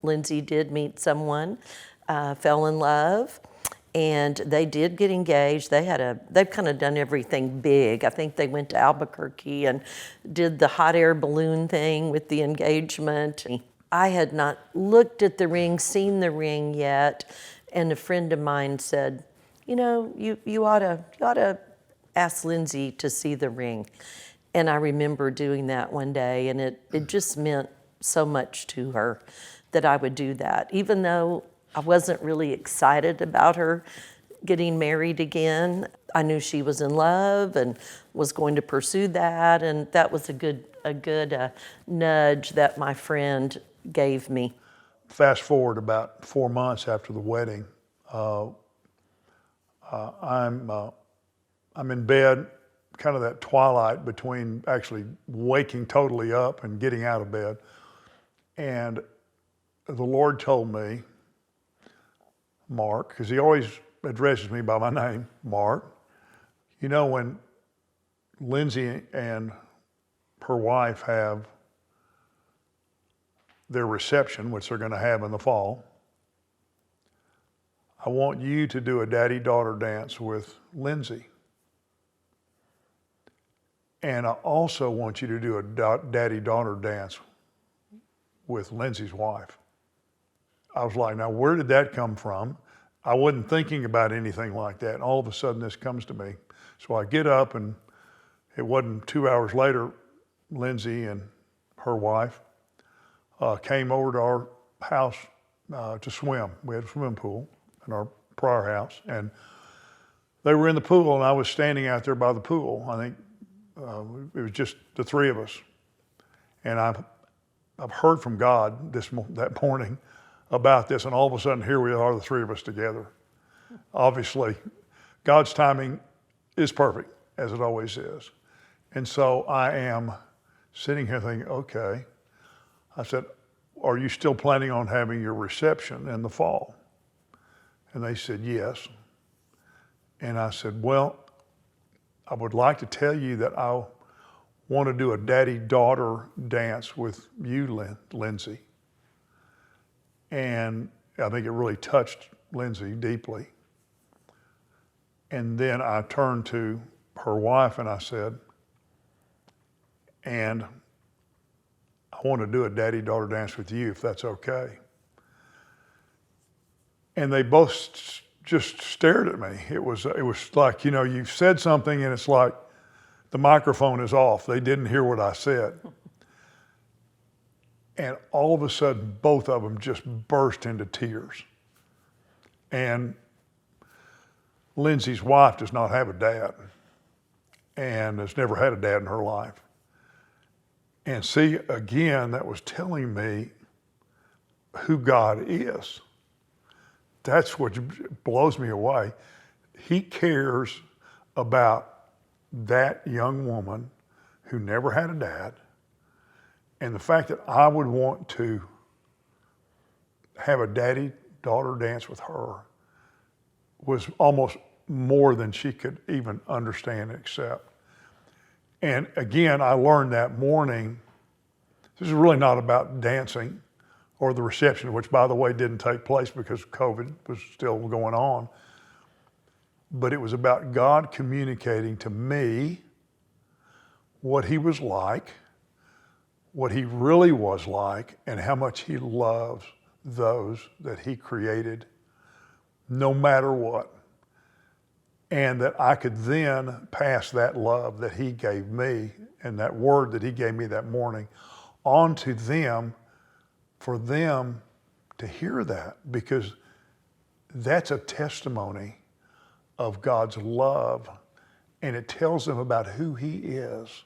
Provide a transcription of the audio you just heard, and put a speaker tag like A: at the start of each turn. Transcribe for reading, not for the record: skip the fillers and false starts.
A: Lindsay did meet someone, fell in love, and they did get engaged. They've kind of done everything big. I think they went to Albuquerque and did the hot air balloon thing with the engagement. I had not looked at the ring, seen the ring yet, and a friend of mine said, you know, you ought to ask Lindsay to see the ring. And I remember doing that one day, and it just meant so much to her that I would do that. Even though I wasn't really excited about her getting married again, I knew she was in love and was going to pursue that, and that was a good nudge that my friend gave me.
B: Fast forward about 4 months after the wedding, I'm in bed, kind of that twilight between actually waking totally up and getting out of bed. And the Lord told me, Mark, because he always addresses me by my name, Mark, you know, when Lindsay and her wife have their reception, which they're going to have in the fall, I want you to do a daddy-daughter dance with Lindsay. And I also want you to do a daddy-daughter dance with Lindsay's wife. I was like, now where did that come from? I wasn't thinking about anything like that. And all of a sudden this comes to me. So I get up, and it wasn't 2 hours later, Lindsay and her wife came over to our house to swim. We had a swimming pool in our prior house, and they were in the pool, and I was standing out there by the pool. I think it was just the three of us. And I've heard from God that morning about this, and all of a sudden here we are, the three of us together. Obviously, God's timing is perfect, as it always is. And so I am sitting here thinking, okay. I said, are you still planning on having your reception in the fall? And they said, yes. And I said, well, I would like to tell you that I want to do a daddy-daughter dance with you, Lindsay. And I think it really touched Lindsay deeply. And then I turned to her wife and I said, and I want to do a daddy-daughter dance with you, if that's okay. And they both just stared at me. It was like, you know, you've said something and it's like the microphone is off. They didn't hear what I said. And all of a sudden, both of them just burst into tears. And Lindsay's wife does not have a dad and has never had a dad in her life. And see, again, that was telling me who God is. That's what blows me away. He cares about that young woman who never had a dad. And the fact that I would want to have a daddy-daughter dance with her was almost more than she could even understand and accept. And again, I learned that morning, this is really not about dancing or the reception, which by the way didn't take place because COVID was still going on. But it was about God communicating to me what he was like, what he really was like, and how much he loves those that he created, no matter what. And that I could then pass that love that he gave me and that word that he gave me that morning on to them, for them to hear that, because that's a testimony of God's love, and it tells them about who he is.